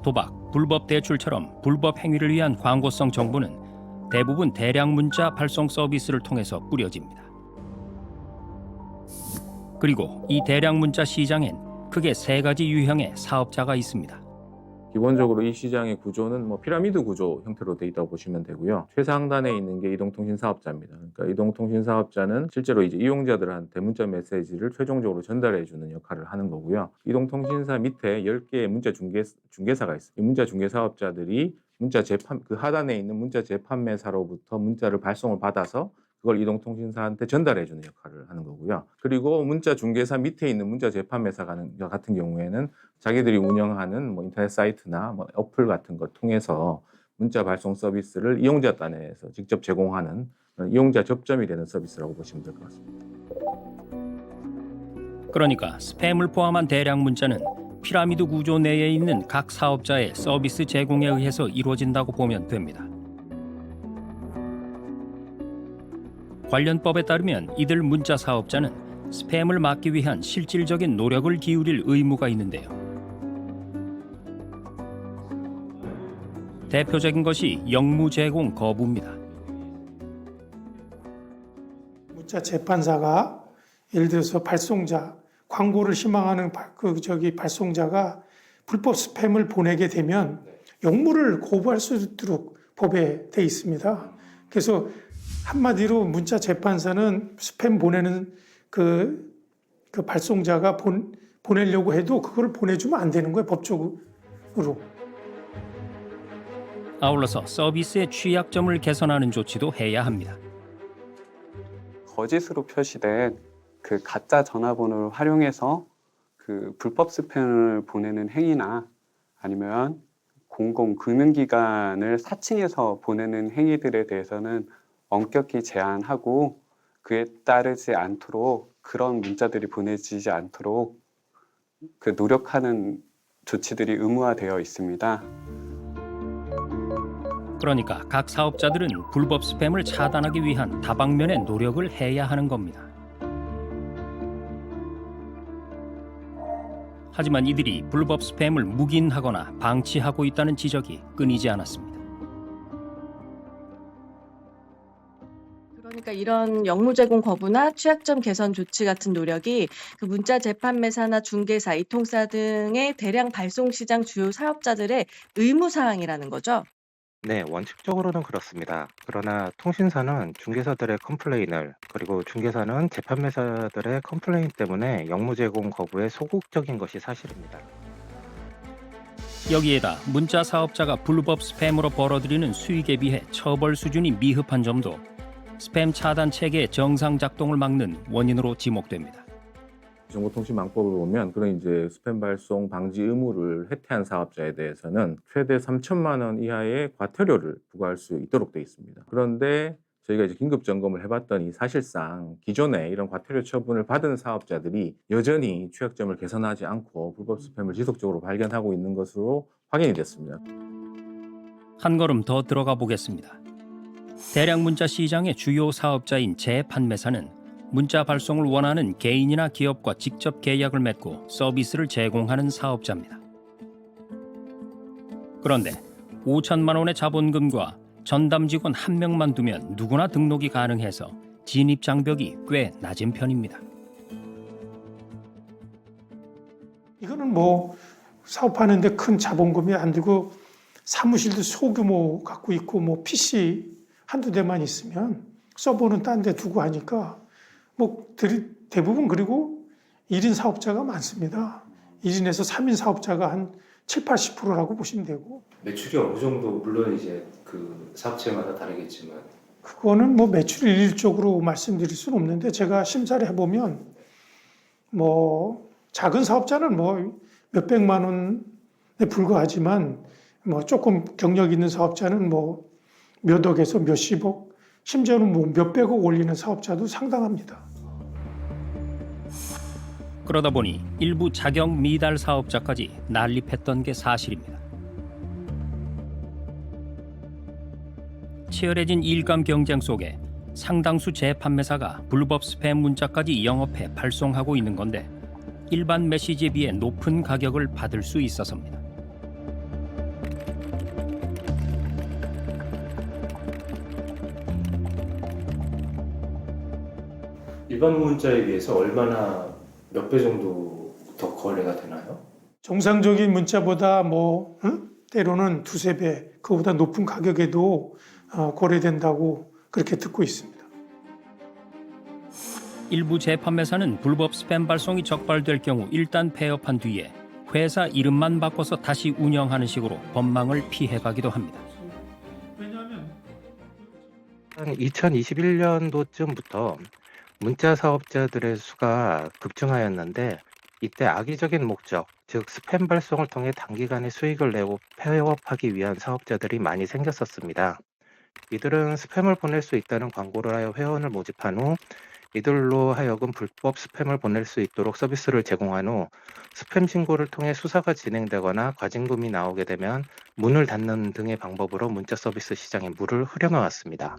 도박, 불법 대출처럼 불법 행위를 위한 광고성 정보는 대부분 대량 문자 발송 서비스를 통해서 뿌려집니다. 그리고 이 대량 문자 시장엔 크게 세 가지 유형의 사업자가 있습니다. 기본적으로 이 시장의 구조는 피라미드 구조 형태로 되어 있다고 보시면 되고요. 최상단에 있는 게 이동통신 사업자입니다. 그러니까 이동통신 사업자는 실제로 이제 이용자들한테 문자 메시지를 최종적으로 전달해주는 역할을 하는 거고요. 이동통신사 밑에 10개의 문자 중개사가 있어요. 이 문자 중개 사업자들이 문자 재판, 그 하단에 있는 문자 재판매사로부터 문자를 발송을 받아서 그걸 이동통신사한테 전달해주는 역할을 하는 거고요. 그리고 문자 중개사 밑에 있는 문자 재판매사 같은 경우에는 자기들이 운영하는 인터넷 사이트나 어플 같은 걸 통해서 문자 발송 서비스를 이용자 단에서 직접 제공하는 이용자 접점이 되는 서비스라고 보시면 될 것 같습니다. 그러니까 스팸을 포함한 대량 문자는 피라미드 구조 내에 있는 각 사업자의 서비스 제공에 의해서 이루어진다고 보면 됩니다. 관련 법에 따르면 이들 문자 사업자는 스팸을 막기 위한 실질적인 노력을 기울일 의무가 있는데요. 대표적인 것이 영무 제공 거부입니다. 문자 재판사가 예를 들어서 발송자, 광고를 희망하는 발송자가 불법 스팸을 보내게 되면 영무를 거부할 수 있도록 법에 돼 있습니다. 그래서 한마디로 문자 재판사는 스팸 보내는 그 발송자가 보내려고 해도 그걸 보내주면 안 되는 거예요, 법적으로. 아울러서 서비스의 취약점을 개선하는 조치도 해야 합니다. 거짓으로 표시된 그 가짜 전화번호를 활용해서 그 불법 스팸을 보내는 행위나 아니면 공공금융기관을 사칭해서 보내는 행위들에 대해서는 엄격히 제한하고 그에 따르지 않도록 그런 문자들이 보내지지 않도록 그 노력하는 조치들이 의무화되어 있습니다. 그러니까 각 사업자들은 불법 스팸을 차단하기 위한 다방면의 노력을 해야 하는 겁니다. 하지만 이들이 불법 스팸을 묵인하거나 방치하고 있다는 지적이 끊이지 않았습니다. 그러니까 이런 영무 제공 거부나 취약점 개선 조치 같은 노력이 그 문자 재판매사나 중개사, 이통사 등의 대량 발송 시장 주요 사업자들의 의무 사항이라는 거죠. 네, 원칙적으로는 그렇습니다. 그러나 통신사는 중개사들의 컴플레인을, 그리고 중개사는 재판매사들의 컴플레인 때문에 영무 제공 거부에 소극적인 것이 사실입니다. 여기에다 문자 사업자가 불법 스팸으로 벌어들이는 수익에 비해 처벌 수준이 미흡한 점도 스팸 차단 체계의 정상 작동을 막는 원인으로 지목됩니다. 정보통신망법을 보면 그런 이제 스팸 발송 방지 의무를 해태한 사업자에 대해서는 최대 3천만 원 이하의 과태료를 부과할 수 있도록 되어 있습니다. 그런데 저희가 이제 긴급 점검을 해봤더니 사실상 기존에 이런 과태료 처분을 받은 사업자들이 여전히 취약점을 개선하지 않고 불법 스팸을 지속적으로 발견하고 있는 것으로 확인이 됐습니다. 한 걸음 더 들어가 보겠습니다. 대량 문자 시장의 주요 사업자인 재판매사는 문자 발송을 원하는 개인이나 기업과 직접 계약을 맺고 서비스를 제공하는 사업자입니다. 그런데 5천만 원의 자본금과 전담 직원 1명만 두면 누구나 등록이 가능해서 진입 장벽이 꽤 낮은 편입니다. 이거는 사업하는데 큰 자본금이 안 들고 사무실도 소규모 갖고 있고 PC 한두 대만 있으면 서버는 딴 데 두고 하니까 대부분 그리고 1인 사업자가 많습니다. 1인에서 3인 사업자가 한 70~80%라고 보시면 되고. 매출이 어느 정도 물론 이제 그 사업체마다 다르겠지만 그거는 매출을 일률적으로 말씀드릴 수는 없는데 제가 심사를 해보면 작은 사업자는 몇백만 원에 불과하지만 조금 경력 있는 사업자는 몇 억에서 몇십억 심지어는 몇백억 올리는 사업자도 상당합니다. 그러다 보니 일부 자격 미달 사업자까지 난립했던 게 사실입니다. 치열해진 일감 경쟁 속에 상당수 재판매사가 불법 스팸 문자까지 영업해 발송하고 있는 건데 일반 메시지에 비해 높은 가격을 받을 수 있어서입니다. 일반 문자에 비해서 얼마나 몇 배 정도 더 거래가 되나요? 정상적인 문자보다 때로는 두세 배, 그보다 높은 가격에도 거래된다고 그렇게 듣고 있습니다. 일부 재판매사는 불법 스팸 발송이 적발될 경우 일단 폐업한 뒤에 회사 이름만 바꿔서 다시 운영하는 식으로 법망을 피해가기도 합니다. 2021년도쯤부터 문자 사업자들의 수가 급증하였는데 이때 악의적인 목적, 즉 스팸 발송을 통해 단기간에 수익을 내고 폐업하기 위한 사업자들이 많이 생겼었습니다. 이들은 스팸을 보낼 수 있다는 광고를 하여 회원을 모집한 후 이들로 하여금 불법 스팸을 보낼 수 있도록 서비스를 제공한 후 스팸 신고를 통해 수사가 진행되거나 과징금이 나오게 되면 문을 닫는 등의 방법으로 문자 서비스 시장에 물을 흐려놓았습니다.